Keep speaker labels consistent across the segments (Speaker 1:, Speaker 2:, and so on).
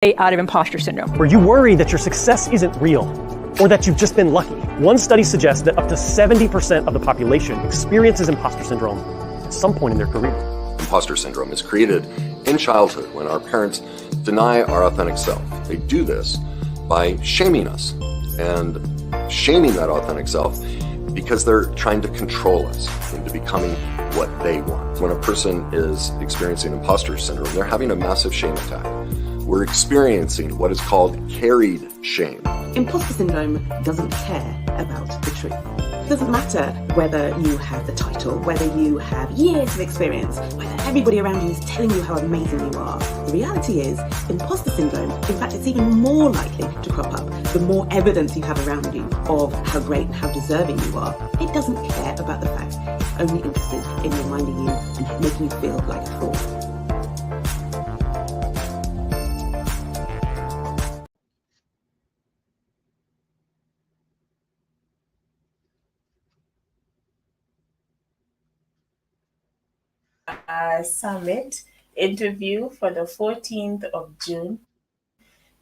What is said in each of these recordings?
Speaker 1: out of imposter syndrome.
Speaker 2: Where you worry that your success isn't real, or that you've just been lucky. One study suggests that up to 70% of the population experiences imposter syndrome at some point in their career.
Speaker 3: Imposter syndrome is created in childhood when our parents deny our authentic self. They do this by shaming us and shaming that authentic self because they're trying to control us into becoming what they want. When a person is experiencing imposter syndrome, they're having a massive shame attack. We're experiencing what is called carried shame.
Speaker 4: Imposter syndrome doesn't care about the truth. It doesn't matter whether you have the title, whether you have years of experience, whether everybody around you is telling you how amazing you are. The reality is, imposter syndrome, in fact, it's even more likely to crop up the more evidence you have around you of how great and how deserving you are. It doesn't care about the facts. It's only interested in reminding you and making you feel like a fraud.
Speaker 5: Summit interview for the 14th of June.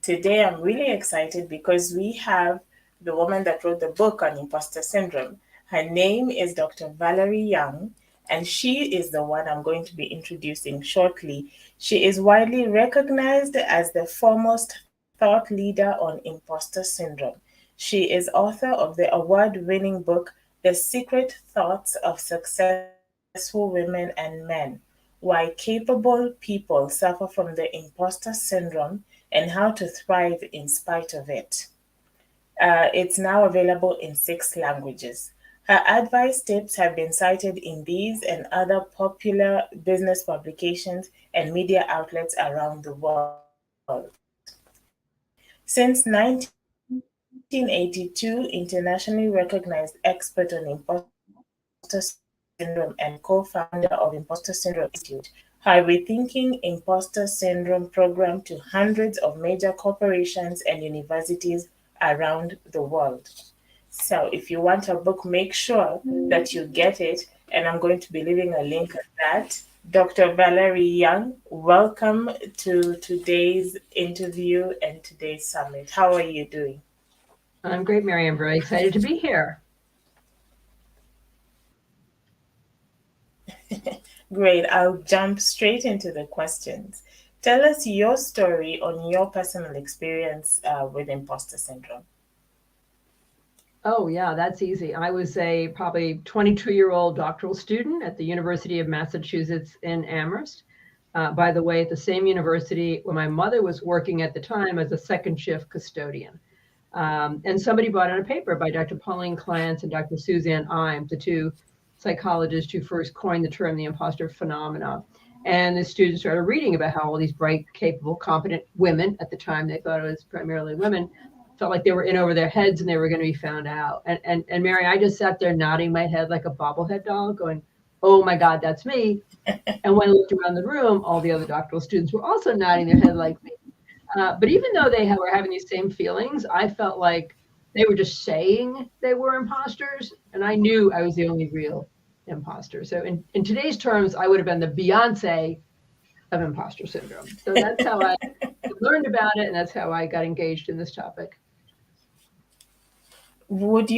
Speaker 5: Today I'm really excited because we have the woman that wrote the book on imposter syndrome. Her name is Dr. Valerie Young, and she is the one I'm going to be introducing shortly. She is widely recognized as the foremost thought leader on imposter syndrome. She is author of the award-winning book, The Secret Thoughts of Successful Women and Men: Why Capable People Suffer from the Imposter Syndrome and How to Thrive in Spite of It. It's now available in 6 languages. Her advice tips have been cited in these and other popular business publications and media outlets around the world. Since 1982, internationally recognized expert on imposter syndrome and co-founder of Impostor Syndrome Institute, her Rethinking Impostor Syndrome program to hundreds of major corporations and universities around the world. So if you want a book, make sure that you get it, and I'm going to be leaving a link at that. Dr. Valerie Young, welcome to today's interview and today's summit. How are you doing?
Speaker 6: I'm great, Mary. I'm very excited to be here.
Speaker 5: Great. I'll jump straight into the questions. Tell us your story on your personal experience with imposter syndrome.
Speaker 6: Oh, yeah, that's easy. I was a probably 22-year-old doctoral student at the University of Massachusetts in Amherst. By the way, at the same university where my mother was working at the time as a second shift custodian. And somebody brought in a paper by Dr. Pauline Clance and Dr. Suzanne Imes, the two psychologists who first coined the term the imposter phenomena. And the students started reading about how all these bright, capable, competent women, at the time they thought it was primarily women, felt like they were in over their heads and they were going to be found out. And Mary, I just sat there nodding my head like a bobblehead doll going, oh my God, that's me. And when I looked around the room, all the other doctoral students were also nodding their head like me. But even though they were having these same feelings, I felt like they were just saying they were imposters, and I knew I was the only real imposter. So in today's terms, I would have been the Beyonce of imposter syndrome. So that's how I learned about it, and that's how I got engaged in this topic.
Speaker 5: What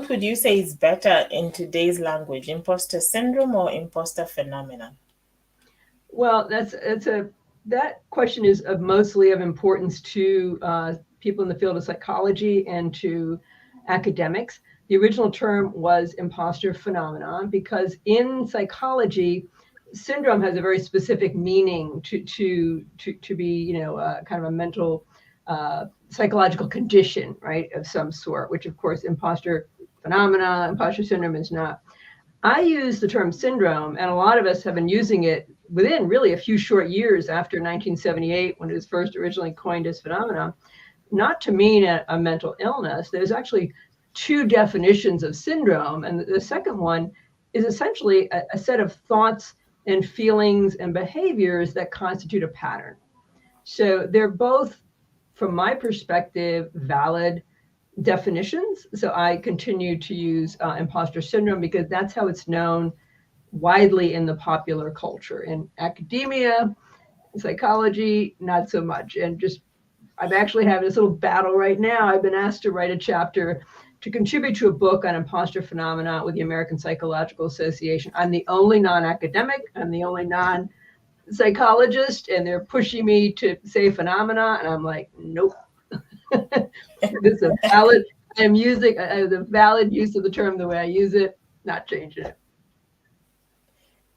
Speaker 5: would you say is better in today's language, imposter syndrome or imposter phenomenon?
Speaker 6: Well, that question is mostly of importance to people in the field of psychology and to academics. The original term was imposter phenomenon because in psychology, syndrome has a very specific meaning to be, kind of a mental psychological condition, right, of some sort, which of course imposter syndrome is not. I use the term syndrome, and a lot of us have been using it within really a few short years after 1978, when it was first originally coined as phenomenon, not to mean a mental illness. There's actually 2 definitions of syndrome, and the second one is essentially a set of thoughts and feelings and behaviors that constitute a pattern. So they're both, from my perspective, valid definitions. So I continue to use imposter syndrome because that's how it's known widely in the popular culture. In academia, Psychology, not so much. And just, I'm actually having this little battle right now. I've been asked to write a chapter to contribute to a book on imposter phenomena with the American Psychological Association. I'm the only non-academic, I'm the only non-psychologist, and they're pushing me to say phenomena, and I'm like, nope. This is a valid, I'm using the valid use of the term the way I use it, not changing it.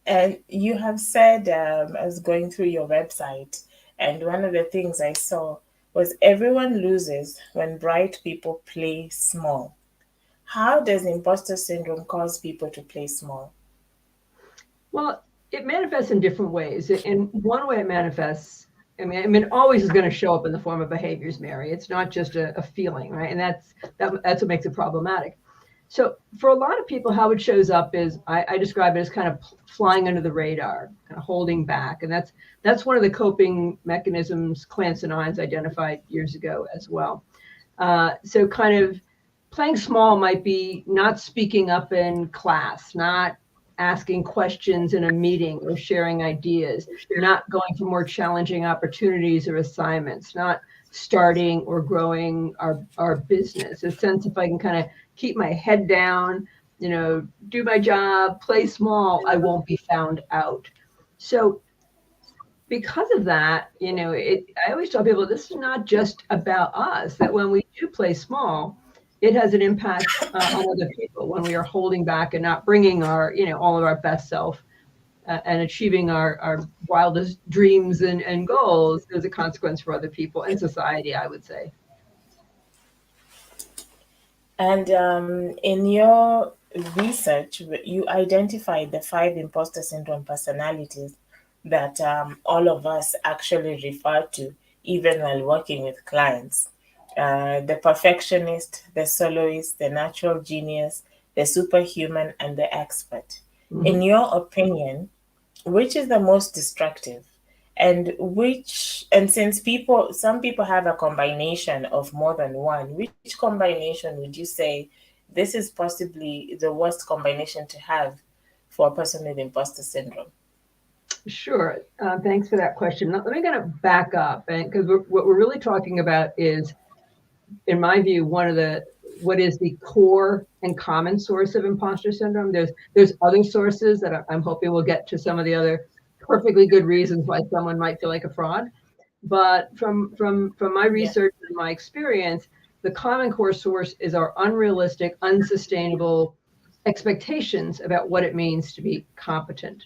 Speaker 5: And you have said, I was going through your website, and one of the things I saw was everyone loses when bright people play small. How does imposter syndrome cause people to play small?
Speaker 6: Well, it manifests in different ways. In one way it manifests, I mean, it always is going to show up in the form of behaviors, Mary. It's not just a feeling, right? And that's what makes it problematic. So for a lot of people, how it shows up is, I describe it as kind of flying under the radar, kind of holding back. And that's one of the coping mechanisms Clance and Hines identified years ago as well. So kind of playing small might be not speaking up in class, not asking questions in a meeting or sharing ideas, not going for more challenging opportunities or assignments, not starting or growing our business. A sense if I can kind of keep my head down, do my job, play small, I won't be found out. So because of that, I always tell people this is not just about us, that when we do play small, it has an impact on other people when we are holding back and not bringing our, all of our best self and achieving our wildest dreams and goals. There's a consequence for other people and society, I would say.
Speaker 5: And in your research, you identified the 5 imposter syndrome personalities that all of us actually refer to, even while working with clients. The perfectionist, the soloist, the natural genius, the superhuman, and the expert. Mm-hmm. In your opinion, which is the most destructive? And since some people have a combination of more than one, which combination would you say this is possibly the worst combination to have for a person with imposter syndrome?
Speaker 6: Sure. Thanks for that question. Let me kind of back up, because what we're really talking about is, in my view, what is the core and common source of imposter syndrome. There's other sources that I'm hoping we'll get to some of the other perfectly good reasons why someone might feel like a fraud. But from my research and my experience, the common core source is our unrealistic, unsustainable expectations about what it means to be competent.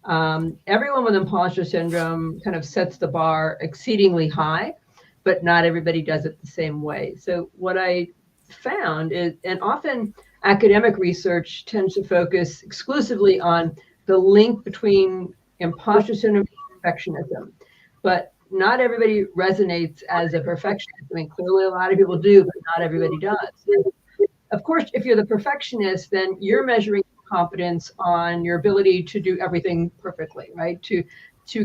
Speaker 6: Everyone with imposter syndrome kind of sets the bar exceedingly high, but not everybody does it the same way. So what I found is, and often academic research tends to focus exclusively on the link between imposter syndrome and perfectionism, but not everybody resonates as a perfectionist. I mean, clearly a lot of people do, but not everybody does. Of course, if you're the perfectionist, then you're measuring competence on your ability to do everything perfectly, right? To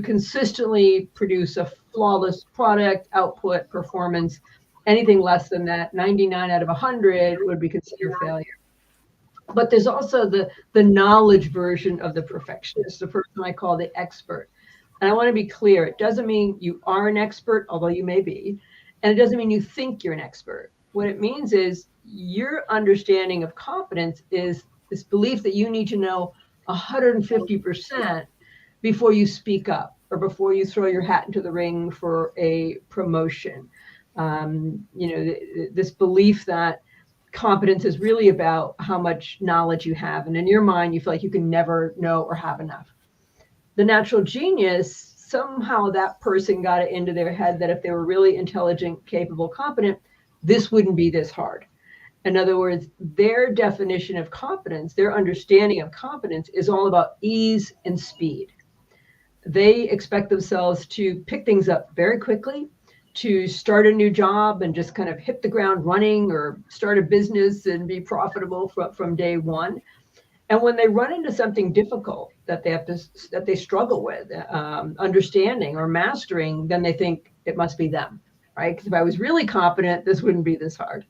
Speaker 6: consistently produce a flawless product, output, performance. Anything less than that, 99 out of 100 would be considered failure. But there's also the knowledge version of the perfectionist, the person I call the expert. And I want to be clear, it doesn't mean you are an expert, although you may be, and it doesn't mean you think you're an expert. What it means is your understanding of competence is this belief that you need to know 150% before you speak up or before you throw your hat into the ring for a promotion. This belief that competence is really about how much knowledge you have. And in your mind, you feel like you can never know or have enough. The natural genius, somehow that person got it into their head that if they were really intelligent, capable, competent, this wouldn't be this hard. In other words, their definition of competence, their understanding of competence is all about ease and speed. They expect themselves to pick things up very quickly, to start a new job and just kind of hit the ground running, or start a business and be profitable from day one. And when they run into something difficult that they struggle with understanding or mastering, then they think it must be them, right? Because if I was really competent, this wouldn't be this hard.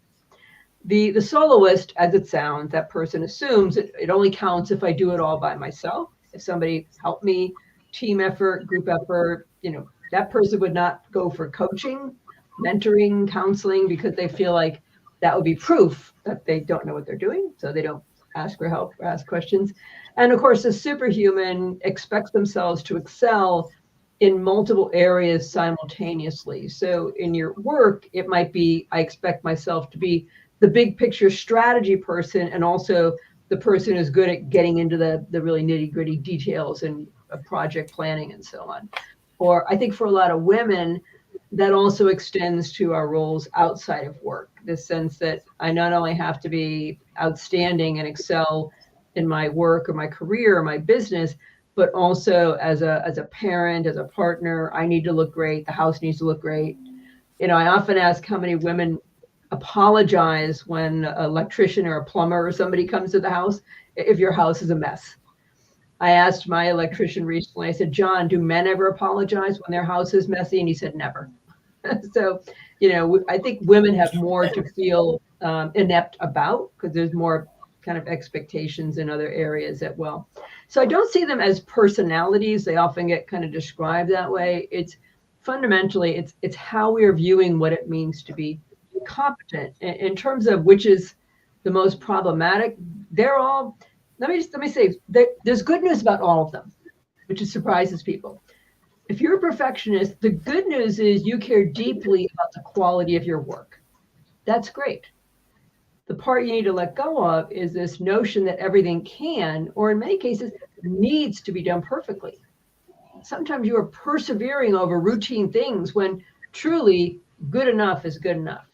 Speaker 6: The soloist, as it sounds, that person assumes it only counts if I do it all by myself. If somebody helped me team effort, group effort, that person would not go for coaching, mentoring, counseling, because they feel like that would be proof that they don't know what they're doing. So they don't ask for help or ask questions. And of course, the superhuman expects themselves to excel in multiple areas simultaneously. So in your work, it might be, I expect myself to be the big picture strategy person, and also the person who's good at getting into the really nitty gritty details and project planning and so on. Or I think for a lot of women, that also extends to our roles outside of work. This sense that I not only have to be outstanding and excel in my work or my career or my business, but also as a parent, as a partner, I need to look great. The house needs to look great. I often ask how many women apologize when an electrician or a plumber or somebody comes to the house if your house is a mess. I asked my electrician recently, I said, John, do men ever apologize when their house is messy? And he said, never. So, I think women have more to feel inept about, because there's more kind of expectations in other areas as well. So I don't see them as personalities. They often get kind of described that way. It's fundamentally, it's how we are viewing what it means to be competent. In terms of which is the most problematic, they're all, let me say, there's good news about all of them, which surprises people. If you're a perfectionist, the good news is you care deeply about the quality of your work. That's great. The part you need to let go of is this notion that everything can, or in many cases, needs to be done perfectly. Sometimes you are persevering over routine things when truly good enough is good enough.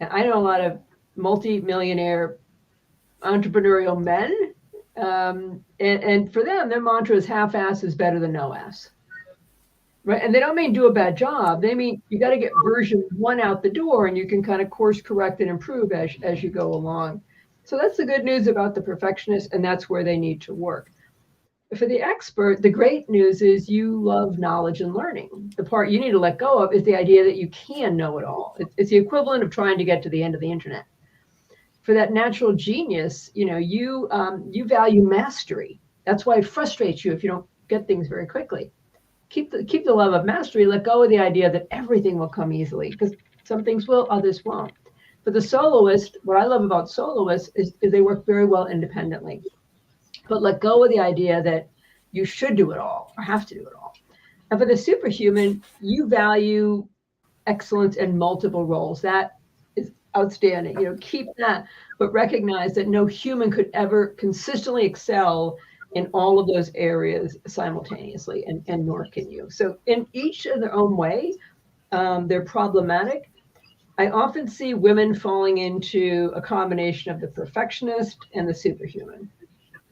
Speaker 6: And I know a lot of multi-millionaire entrepreneurial men, and for them, their mantra is half-ass is better than no ass. Right? And they don't mean do a bad job. They mean you got to get version 1 out the door, and you can kind of course correct and improve as you go along. So that's the good news about the perfectionist, and that's where they need to work. For the expert, the great news is you love knowledge and learning. The part you need to let go of is the idea that you can know it all. It's the equivalent of trying to get to the end of the internet. For that natural genius, you value mastery. That's why it frustrates you if you don't get things very quickly. Keep the love of mastery. Let go of the idea that everything will come easily, because some things will, others won't. For the soloist, what I love about soloists is they work very well independently. But let go of the idea that you should do it all or have to do it all. And for the superhuman, you value excellence in multiple roles. That is outstanding. Keep that, but recognize that no human could ever consistently excel in all of those areas simultaneously, and nor can you. So in each of their own way, they're problematic. I often see women falling into a combination of the perfectionist and the superhuman,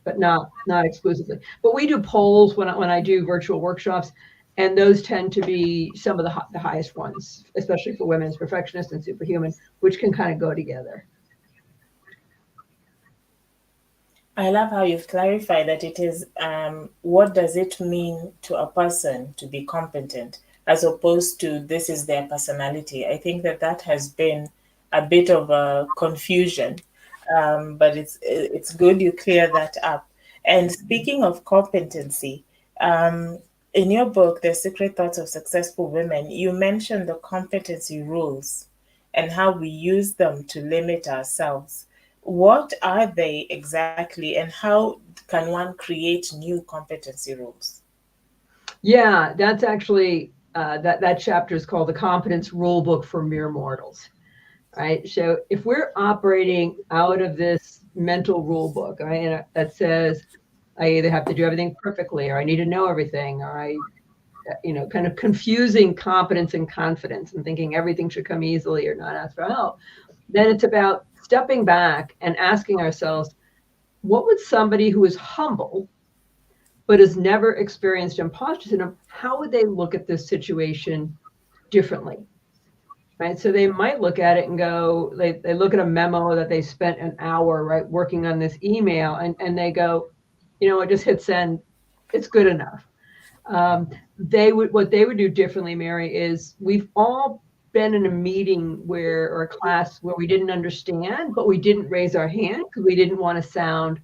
Speaker 6: but not exclusively. But we do polls when I do virtual workshops, and those tend to be some of the highest ones, especially for women, perfectionist and superhuman, which can kind of go together.
Speaker 5: I love how you've clarified that it is what does it mean to a person to be competent, as opposed to this is their personality. I think that has been a bit of a confusion, but it's good you clear that up. And speaking of competency, in your book, The Secret Thoughts of Successful Women, you mentioned the competency rules and how we use them to limit ourselves. What are they exactly, and how can one create new competency rules?
Speaker 6: Yeah, that's actually, that chapter is called The Competence Rule Book for Mere Mortals, right? So if we're operating out of this mental rule book, right, that says I either have to do everything perfectly, or I need to know everything, or I, kind of confusing competence and confidence and thinking everything should come easily or not ask for help, then it's about stepping back and asking ourselves, what would somebody who is humble but has never experienced imposter syndrome, how would they look at this situation differently? Right? So they might look at it and go, they look at a memo that they spent an hour, right, working on this email, and they go, I just hit send, it's good enough. What they would do differently, Mary, is we've all been in a meeting or a class where we didn't understand, but we didn't raise our hand because we didn't want to sound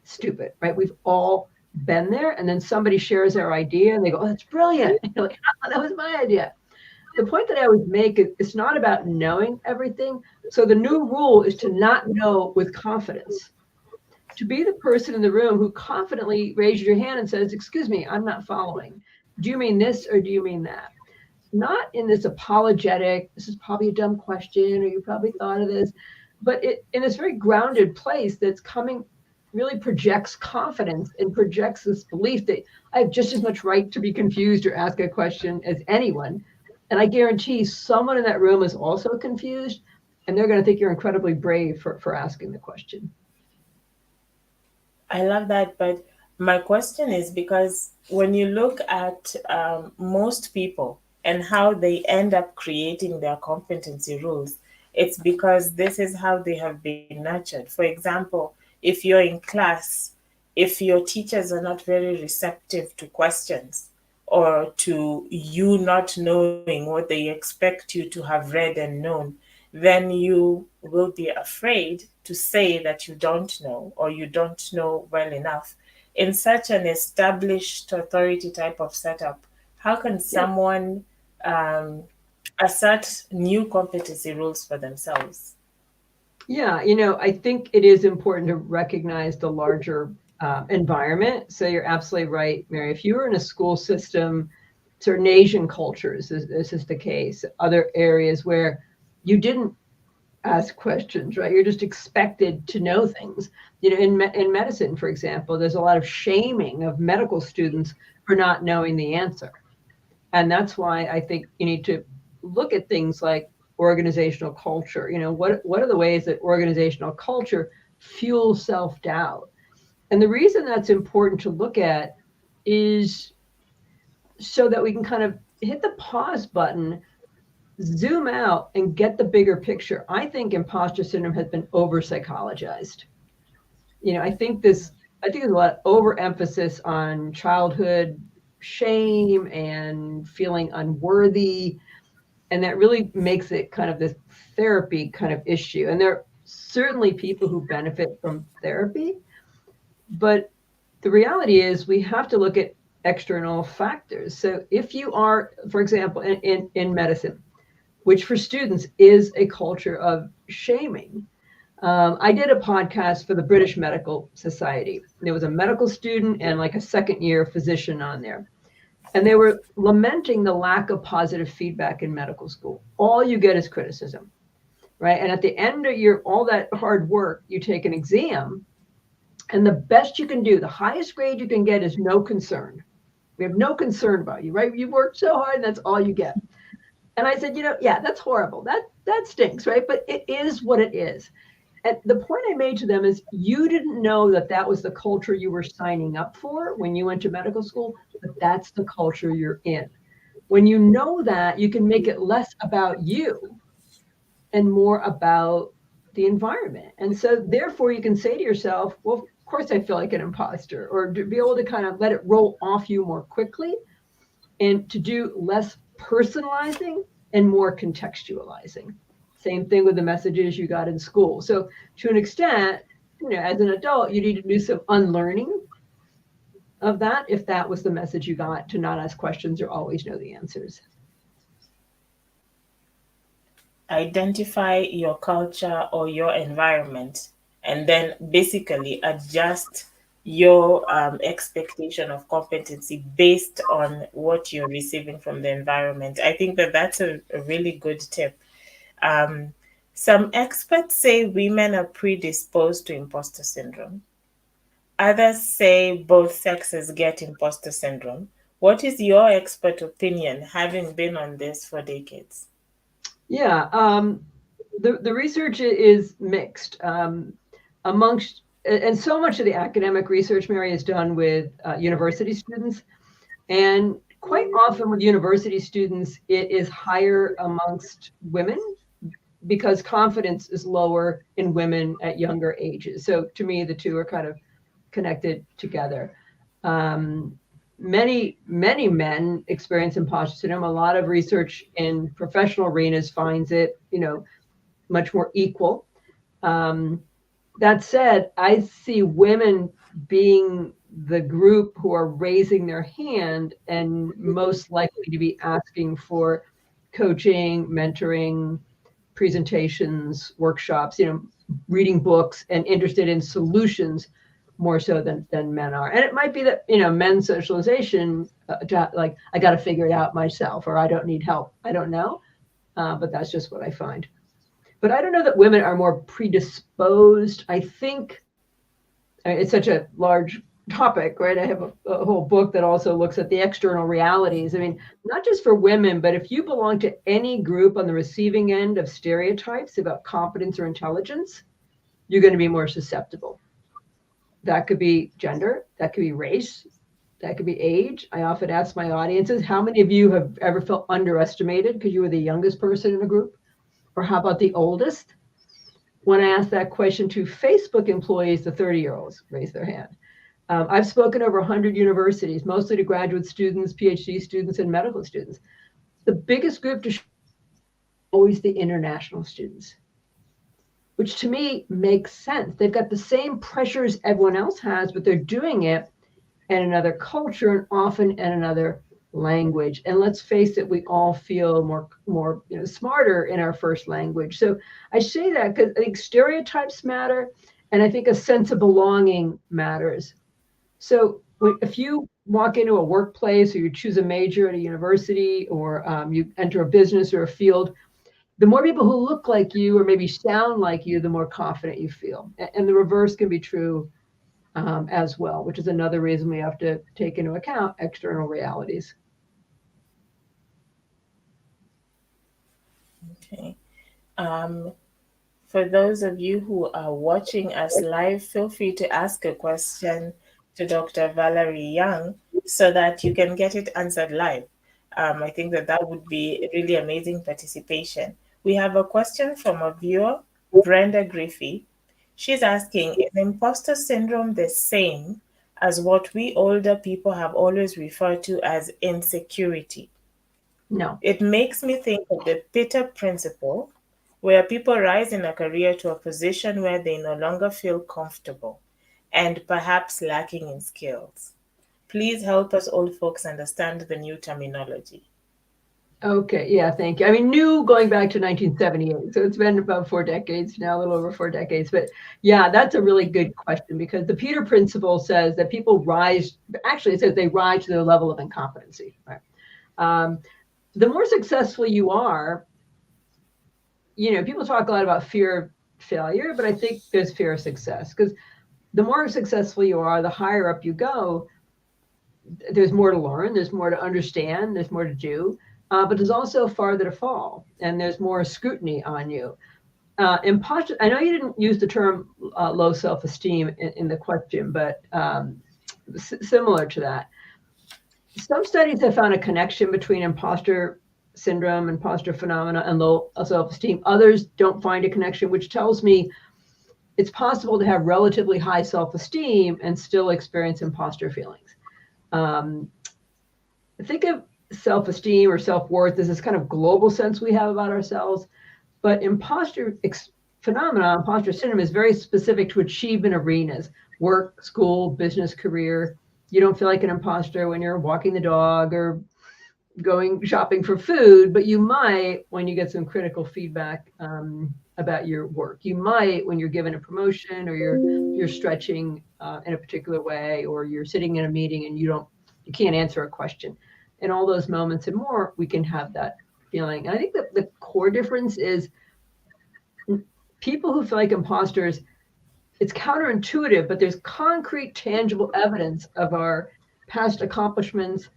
Speaker 6: stupid, right? We've all been there, and then somebody shares their idea and they go, oh, that's brilliant. And you're like, oh, that was my idea. The point that I always make is it's not about knowing everything. So the new rule is to not know with confidence. To be the person in the room who confidently raises your hand and says, excuse me, I'm not following. Do you mean this or do you mean that? Not in this apologetic, this is probably a dumb question, or you probably thought of this, but in this very grounded place that's coming, really projects confidence and projects this belief that I have just as much right to be confused or ask a question as anyone. And I guarantee someone in that room is also confused, and they're going to think you're incredibly brave for asking the question.
Speaker 5: I love that. But my question is, because when you look at most people and how they end up creating their competency rules, it's because this is how they have been nurtured. For example, if you're in class, if your teachers are not very receptive to questions or to you not knowing what they expect you to have read and known, then you will be afraid to say that you don't know or you don't know well enough. In such an established authority type of setup, how can someone assert new competency rules for themselves?
Speaker 6: Yeah, I think it is important to recognize the larger environment. So you're absolutely right, Mary. If you were in a school system, certain Asian cultures, this is the case, other areas where you didn't ask questions, right? You're just expected to know things. In medicine, for example, there's a lot of shaming of medical students for not knowing the answer. And that's why I think you need to look at things like organizational culture. What are the ways that organizational culture fuels self-doubt? And the reason that's important to look at is so that we can kind of hit the pause button, zoom out, and get the bigger picture. I think imposter syndrome has been over psychologized. I think there's a lot of overemphasis on childhood shame and feeling unworthy. And that really makes it kind of this therapy kind of issue. And there are certainly people who benefit from therapy, but the reality is we have to look at external factors. So if you are, for example, in medicine, which for students is a culture of shaming. I did a podcast for the British Medical Society. There was a medical student and like a second year physician on there. And they were lamenting the lack of positive feedback in medical school. All you get is criticism, right? And at the end of all that hard work, you take an exam, and the best you can do, the highest grade you can get is no concern. We have no concern about you, right? You worked so hard and that's all you get. And I said, yeah, that's horrible. That stinks, right? But it is what it is. And the point I made to them is you didn't know that was the culture you were signing up for when you went to medical school, but that's the culture you're in. When you know that, you can make it less about you and more about the environment. And so therefore you can say to yourself, well, of course I feel like an imposter, or to be able to kind of let it roll off you more quickly and to do less personalizing and more contextualizing. Same thing with the messages you got in school. So to an extent, as an adult, you need to do some unlearning of that if that was the message you got, to not ask questions or always know the answers.
Speaker 5: Identify your culture or your environment, and then basically adjust your expectation of competency based on what you're receiving from the environment. I think that's a really good tip. Some experts say women are predisposed to imposter syndrome. Others say both sexes get imposter syndrome. What is your expert opinion, having been on this for decades?
Speaker 6: Yeah, the research is mixed amongst. And so much of the academic research, Mary, is done with university students. And quite often with university students, it is higher amongst women because confidence is lower in women at younger ages. So to me, the two are kind of connected together. Many men experience imposter syndrome. A lot of research in professional arenas finds it, much more equal. That said, I see women being the group who are raising their hand and most likely to be asking for coaching, mentoring, presentations, workshops, reading books and interested in solutions more so than men are. And it might be that, men's socialization, like, I got to figure it out myself, or I don't need help. I don't know. But that's just what I find. But I don't know that women are more predisposed. I think it's such a large topic, right? I have a whole book that also looks at the external realities. I mean, not just for women, but if you belong to any group on the receiving end of stereotypes about competence or intelligence, you're going to be more susceptible. That could be gender, that could be race, that could be age. I often ask my audiences, how many of you have ever felt underestimated because you were the youngest person in a group? Or how about the oldest? When I ask that question to Facebook employees, the 30-year-olds raise their hand. I've spoken over 100 universities, mostly to graduate students, PhD students, and medical students. The biggest group to always the international students, which to me makes sense. They've got the same pressures everyone else has, but they're doing it in another culture and often in another language. And let's face it, we all feel more smarter in our first language. So I say that because I think stereotypes matter, and I think a sense of belonging matters. So if you walk into a workplace, or you choose a major at a university, or you enter a business or a field, the more people who look like you or maybe sound like you, the more confident you feel. And the reverse can be true as well, which is another reason we have to take into account external realities.
Speaker 5: Okay. For those of you who are watching us live, feel free to ask a question to Dr. Valerie Young so that you can get it answered live. I think that would be really amazing participation. We have a question from a viewer, Brenda Griffey. She's asking, is imposter syndrome the same as what we older people have always referred to as insecurity?
Speaker 6: No.
Speaker 5: It makes me think of the Peter principle, where people rise in a career to a position where they no longer feel comfortable and perhaps lacking in skills. Please help us old folks understand the new terminology.
Speaker 6: Okay, yeah, thank you. I mean, new going back to 1978. So it's been about 4 decades now, a little over 4 decades. But yeah, that's a really good question, because the Peter principle says that people rise, actually it says they rise to their level of incompetency, right? The more successful you are, people talk a lot about fear of failure, but I think there's fear of success, because the more successful you are, the higher up you go, there's more to learn, there's more to understand, there's more to do, but there's also farther to fall, and there's more scrutiny on you. Imposter, I know you didn't use the term low self-esteem in the question, but similar to that. Some studies have found a connection between imposter syndrome, imposter phenomena, and low self-esteem. Others don't find a connection, which tells me it's possible to have relatively high self-esteem and still experience imposter feelings. Think of self-esteem or self-worth as this kind of global sense we have about ourselves, but imposter phenomena, imposter syndrome, is very specific to achievement arenas: work, school, business, career. You don't feel like an imposter when you're walking the dog or going shopping for food, but you might when you get some critical feedback about your work. You might when you're given a promotion, or you're stretching in a particular way, or you're sitting in a meeting and you can't answer a question. In all those moments and more, we can have that feeling. And I think that the core difference is people who feel like imposters, it's counterintuitive, but there's concrete, tangible evidence of our past accomplishments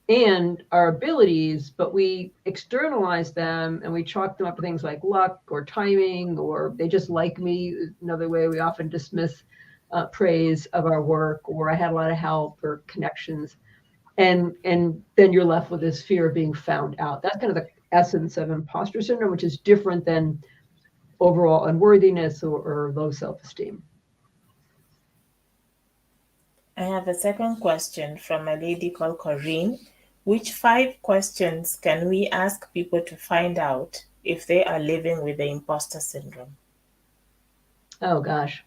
Speaker 6: and our abilities, but we externalize them and we chalk them up to things like luck or timing, or they just like me. Another way we often dismiss praise of our work, or I had a lot of help or connections. And then you're left with this fear of being found out. That's kind of the essence of imposter syndrome, which is different than overall unworthiness or low self-esteem.
Speaker 5: I have a second question from a lady called Corinne. Which 5 questions can we ask people to find out if they are living with the imposter syndrome?
Speaker 6: Oh, gosh.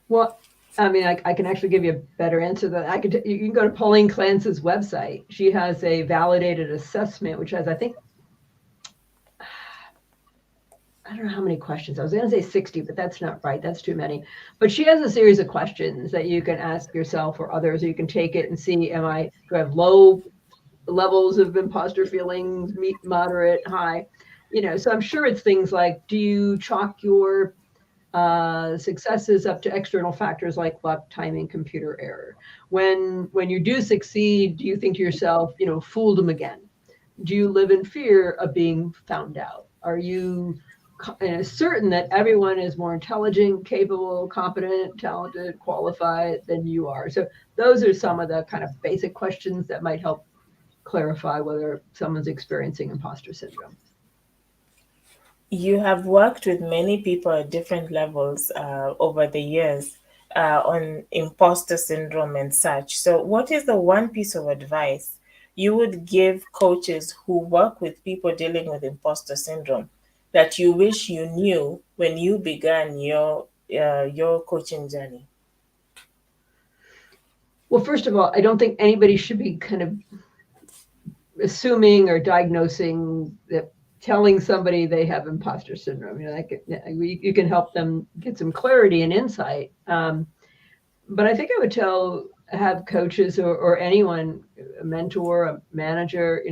Speaker 6: Well, I mean, I can actually give you a better answer than I could. You can go to Pauline Clance's website. She has a validated assessment, which has, I think, I don't know how many questions. I was going to say 60, but that's not right. That's too many. But she has a series of questions that you can ask yourself or others, or you can take it and see, do I have low levels of imposter feelings, moderate, high? So I'm sure it's things like, do you chalk your successes up to external factors like luck, timing, computer error? When you do succeed, do you think to yourself, fooled them again? Do you live in fear of being found out? Are you certain that everyone is more intelligent, capable, competent, talented, qualified than you are? So those are some of the kind of basic questions that might help clarify whether someone's experiencing imposter syndrome.
Speaker 5: You have worked with many people at different levels over the years on imposter syndrome and such. So, what is the one piece of advice you would give coaches who work with people dealing with imposter syndrome that you wish you knew when you began your coaching journey?
Speaker 6: Well, first of all, I don't think anybody should be kind of assuming or diagnosing that, telling somebody they have imposter syndrome. You can help them get some clarity and insight. But I think I would have coaches or anyone, a mentor, a manager,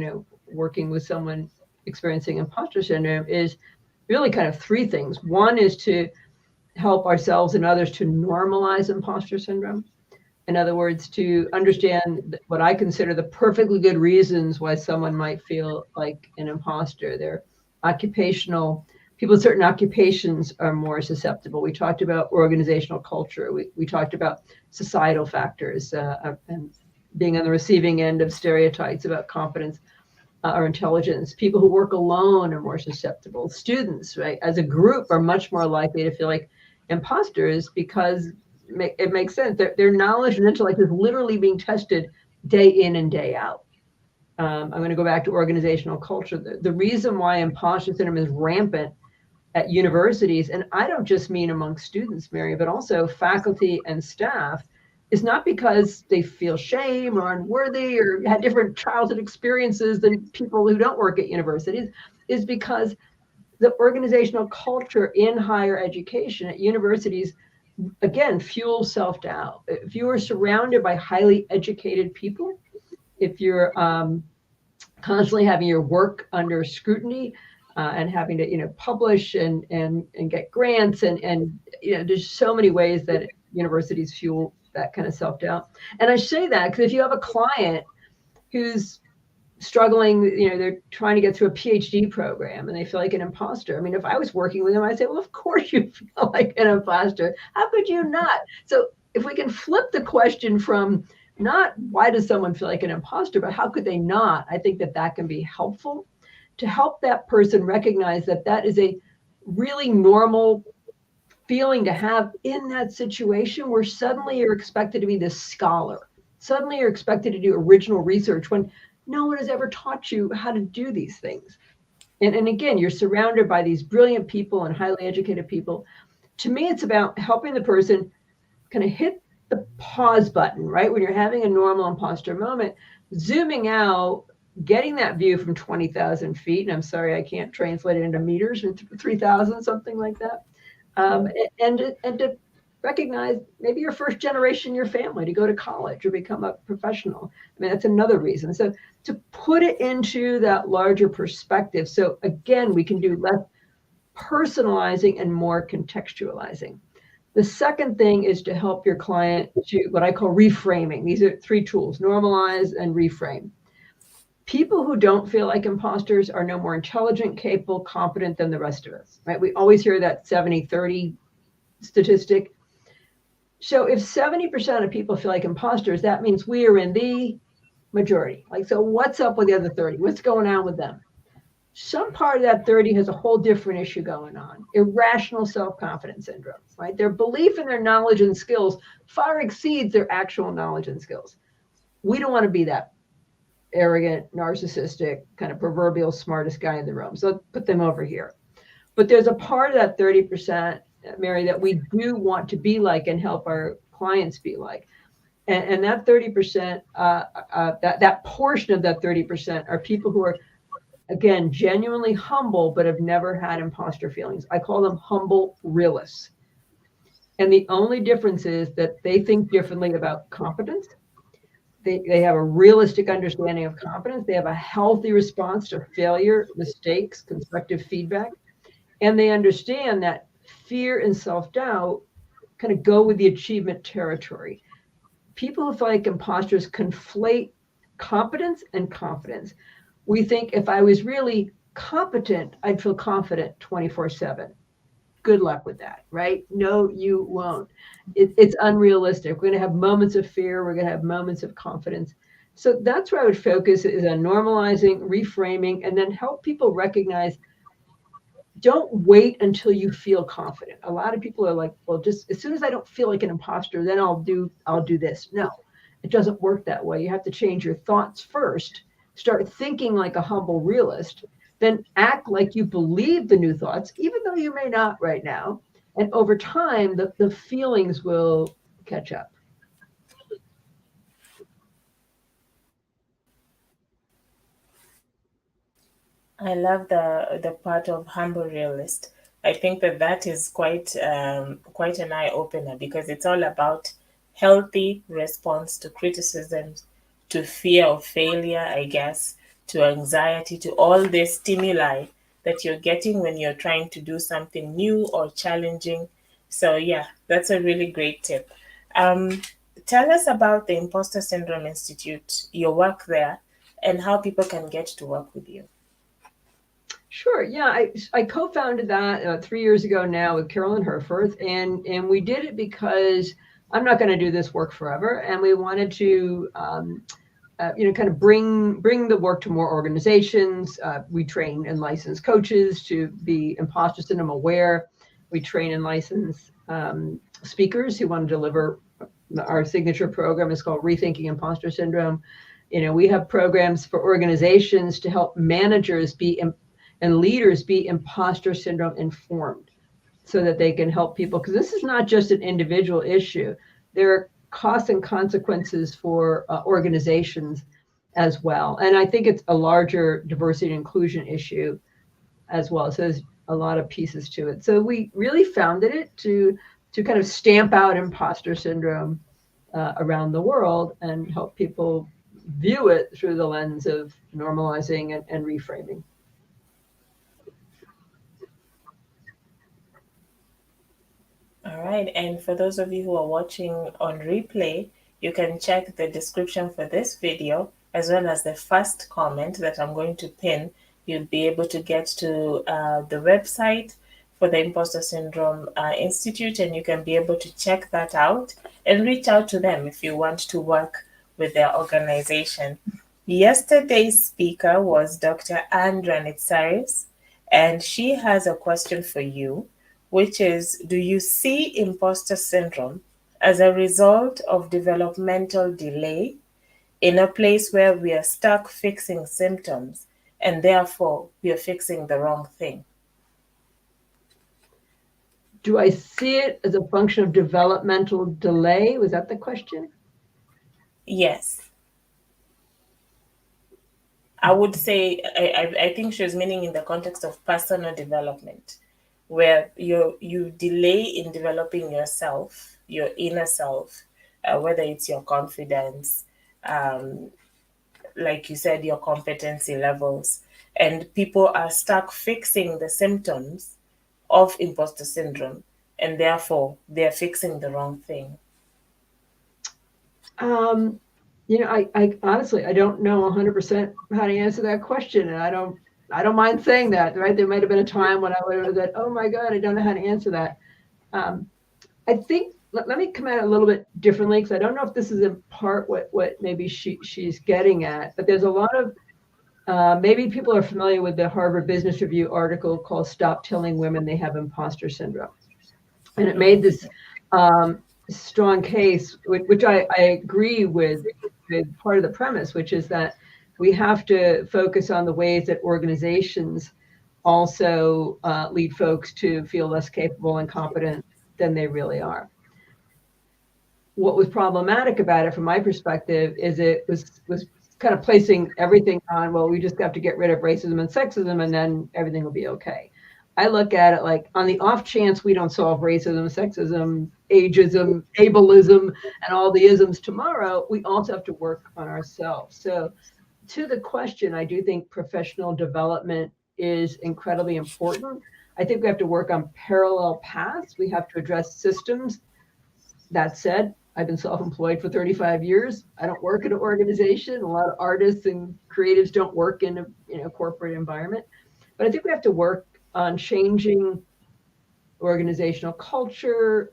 Speaker 6: working with someone experiencing imposter syndrome, is really kind of three things. One is to help ourselves and others to normalize imposter syndrome. In other words, to understand what I consider the perfectly good reasons why someone might feel like an imposter. Their people in certain occupations are more susceptible. We talked about organizational culture. We talked about societal factors and being on the receiving end of stereotypes about competence or intelligence. People who work alone are more susceptible. Students, right, as a group, are much more likely to feel like imposters because it makes sense. Their knowledge and intellect is literally being tested day in and day out. I'm going to go back to organizational culture. The reason why imposter syndrome is rampant at universities, and I don't just mean among students, Mary, but also faculty and staff, is not because they feel shame or unworthy or had different childhood experiences than people who don't work at universities, is because the organizational culture in higher education at universities, again, fuels self-doubt. If you are surrounded by highly educated people, if you're constantly having your work under scrutiny and having to publish and get grants and there's so many ways that universities fuel that kind of self-doubt. And I say that because if you have a client who's struggling, they're trying to get through a PhD program and they feel like an imposter. I mean, if I was working with them, I'd say, well, of course you feel like an imposter. How could you not? So if we can flip the question from not why does someone feel like an imposter, but how could they not? I think that can be helpful to help that person recognize that is a really normal feeling to have in that situation where suddenly you're expected to be this scholar. Suddenly you're expected to do original research when no one has ever taught you how to do these things. And again, you're surrounded by these brilliant people and highly educated people. To me, it's about helping the person kind of hit the pause button, right? When you're having a normal imposter moment, zooming out, getting that view from 20,000 feet. And I'm sorry, I can't translate it into meters, or 3,000, something like that. And to recognize maybe your first generation in your family to go to college or become a professional. I mean, that's another reason. So to put it into that larger perspective. So again, we can do less personalizing and more contextualizing. The second thing is to help your client to what I call reframing. These are three tools: normalize and reframe. People who don't feel like imposters are no more intelligent, capable, competent than the rest of us, right? We always hear that 70-30 statistic. So if 70% of people feel like imposters, that means we are in the majority. Like, so what's up with the other 30? What's going on with them? Some part of that 30 has a whole different issue going on. Irrational self-confidence syndrome, right? Their belief in their knowledge and skills far exceeds their actual knowledge and skills. We don't want to be that arrogant, narcissistic, kind of proverbial smartest guy in the room. So put them over here. But there's a part of that 30%, Mary, that we do want to be like and help our clients be like? And that 30%, that portion of that 30% are people who are, again, genuinely humble, but have never had imposter feelings. I call them humble realists. And the only difference is that they think differently about competence. They have a realistic understanding of competence. They have a healthy response to failure, mistakes, constructive feedback. And they understand that fear and self-doubt kind of go with the achievement territory. People who feel like imposters conflate competence and confidence. We think if I was really competent, I'd feel confident 24/7. Good luck with that, right? No, you won't. It's unrealistic. We're going to have moments of fear. We're going to have moments of confidence. So that's where I would focus, is on normalizing, reframing, and then help people recognize, don't wait until you feel confident. A lot of people are like, well, just as soon as I don't feel like an imposter, then I'll do this. No, it doesn't work that way. You have to change your thoughts first, start thinking like a humble realist, then act like you believe the new thoughts, even though you may not right now. And over time, the feelings will catch up.
Speaker 5: I love the part of humble realist. I think that is quite an eye opener, because it's all about healthy response to criticisms, to fear of failure, I guess, to anxiety, to all the stimuli that you're getting when you're trying to do something new or challenging. So yeah, that's a really great tip. Um, Tell us about the Imposter Syndrome Institute, your work there, and how people can get to work with you.
Speaker 6: Sure. Yeah, I co-founded that 3 years ago now with Carolyn Herforth, and we did it because I'm not going to do this work forever, and we wanted to kind of bring the work to more organizations. We train and license coaches to be imposter syndrome aware. We train and license speakers who want to deliver. Our signature program is called Rethinking Impostor Syndrome. We have programs for organizations to help managers and leaders be imposter syndrome informed, so that they can help people, because this is not just an individual issue. There are costs and consequences for organizations as well. And I think it's a larger diversity and inclusion issue as well. So there's a lot of pieces to it. So we really founded it to kind of stamp out imposter syndrome around the world and help people view it through the lens of normalizing and reframing.
Speaker 5: All right, and for those of you who are watching on replay, you can check the description for this video, as well as the first comment that I'm going to pin. You'll be able to get to the website for the Imposter Syndrome Institute, and you can be able to check that out and reach out to them if you want to work with their organization. Yesterday's speaker was Dr. Anne Ranitsaris, and she has a question for you, which is, do you see imposter syndrome as a result of developmental delay, in a place where we are stuck fixing symptoms and therefore we are fixing the wrong thing?
Speaker 6: Do I see it as a function of developmental delay? Was that the question?
Speaker 5: Yes. I would say, I think she was meaning in the context of personal development, where you delay in developing yourself, your inner self, whether it's your confidence, like you said, your competency levels, and people are stuck fixing the symptoms of imposter syndrome, and therefore they're fixing the wrong thing.
Speaker 6: I honestly, I don't know 100% how to answer that question, and I don't mind saying that, right? There might have been a time when I would have said, oh my God, I don't know how to answer that. I think, let me come at it a little bit differently, because I don't know if this is in part what maybe she's getting at, but there's a lot of, maybe people are familiar with the Harvard Business Review article called Stop Telling Women They Have Imposter Syndrome. And it made this strong case, which I agree with part of the premise, which is that we have to focus on the ways that organizations also lead folks to feel less capable and competent than they really are. what was problematic about it from my perspective is it was kind of placing everything on, well, we just have to get rid of racism and sexism and then everything will be okay. I look at it like, on the off chance we don't solve racism, sexism, ageism, ableism, and all the isms tomorrow, we also have to work on ourselves. So to the question, I do think professional development is incredibly important. I think we have to work on parallel paths. We have to address systems. That said, I've been self-employed for 35 years. I don't work in an organization. A lot of artists and creatives don't work in a corporate environment. But I think we have to work on changing organizational culture,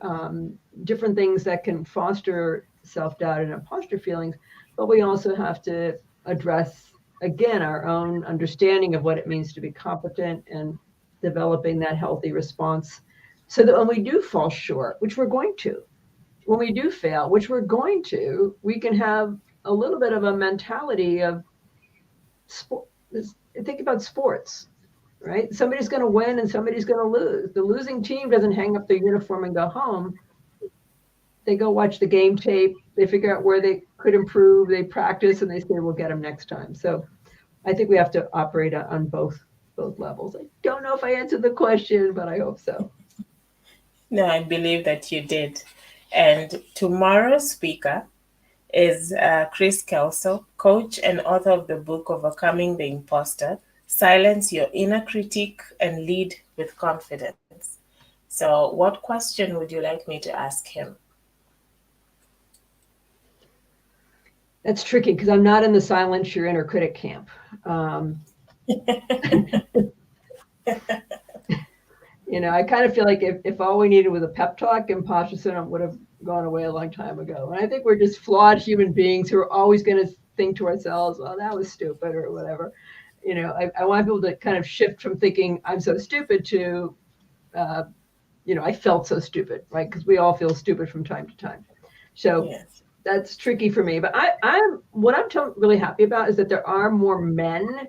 Speaker 6: different things that can foster self-doubt and imposter feelings. But we also have to address, again, our own understanding of what it means to be competent and developing that healthy response so that when we do fall short, which we're going to, when we do fail, which we're going to, we can have a little bit of a mentality of sport. Think about sports, right? Somebody's going to win and somebody's going to lose. The losing team doesn't hang up their uniform and go home. They go watch the game tape. They figure out where they could improve. They practice and they say, we'll get them next time. So I think we have to operate on both levels. I don't know if I answered the question, but I hope so.
Speaker 5: No, I believe that you did. And tomorrow's speaker is Chris Kelso, coach and author of the book Overcoming the Imposter, Silence Your Inner Critique and Lead with Confidence. So what question would you like me to ask him?
Speaker 6: That's tricky because I'm not in the silence your inner critic camp. I kind of feel like if all we needed was a pep talk, imposter syndrome would have gone away a long time ago. And I think we're just flawed human beings who are always going to think to ourselves, oh, that was stupid or whatever. I want people to kind of shift from thinking I'm so stupid to, I felt so stupid, right? Because we all feel stupid from time to time. So yes. That's tricky for me. But I'm really happy about is that there are more men,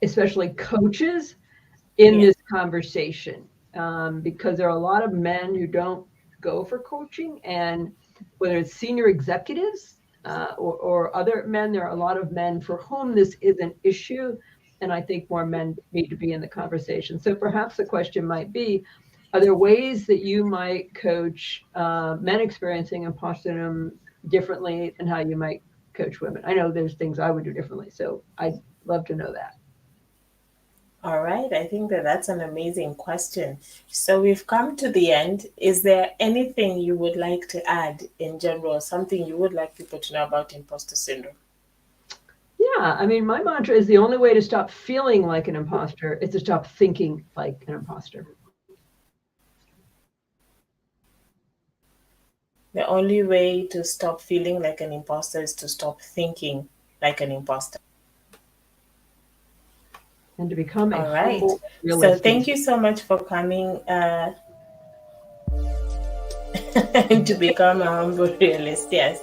Speaker 6: especially coaches, in this conversation, because there are a lot of men who don't go for coaching, and whether it's senior executives or other men, there are a lot of men for whom this is an issue, and I think more men need to be in the conversation. So perhaps the question might be, are there ways that you might coach men experiencing imposter syndrome differently than how you might coach women? I know there's things I would do differently, so I'd love to know that.
Speaker 5: All right, I think that's an amazing question. So we've come to the end. Is there anything you would like to add in general, something you would like people to know about imposter syndrome?
Speaker 6: Yeah, my mantra is the only way to stop feeling like an imposter is to stop thinking like an imposter.
Speaker 5: The only way to stop feeling like an imposter is to stop thinking like an imposter.
Speaker 6: And to become
Speaker 5: all right. So thank you so much for coming to become a humble realist. Yes.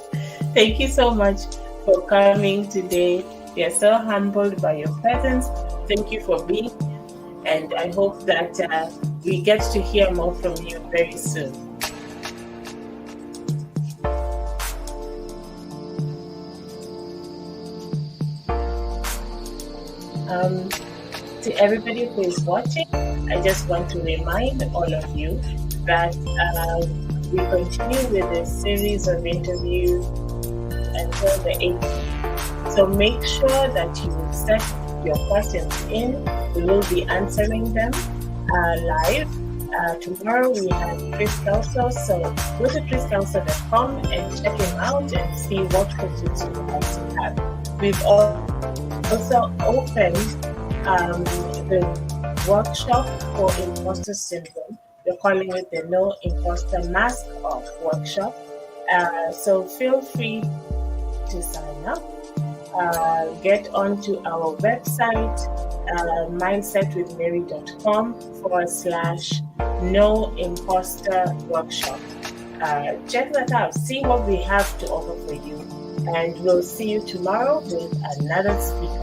Speaker 5: Thank you so much for coming today. We are so humbled by your presence. Thank you for being, and I hope that we get to hear more from you very soon. To everybody who is watching, I just want to remind all of you that we continue with a series of interviews until the 18th. So make sure that you set your questions in. We will be answering them live. Tomorrow we have Chris Kelso, so go to chriskelso.com and check him out and see what questions you would like to have. We've also opened the workshop for imposter syndrome. We're calling it the No Imposter Mask Off workshop. So feel free to sign up. Get onto our website, mindsetwithmary.com/No Imposter Workshop. Check that out. See what we have to offer for you. And we'll see you tomorrow with another speaker.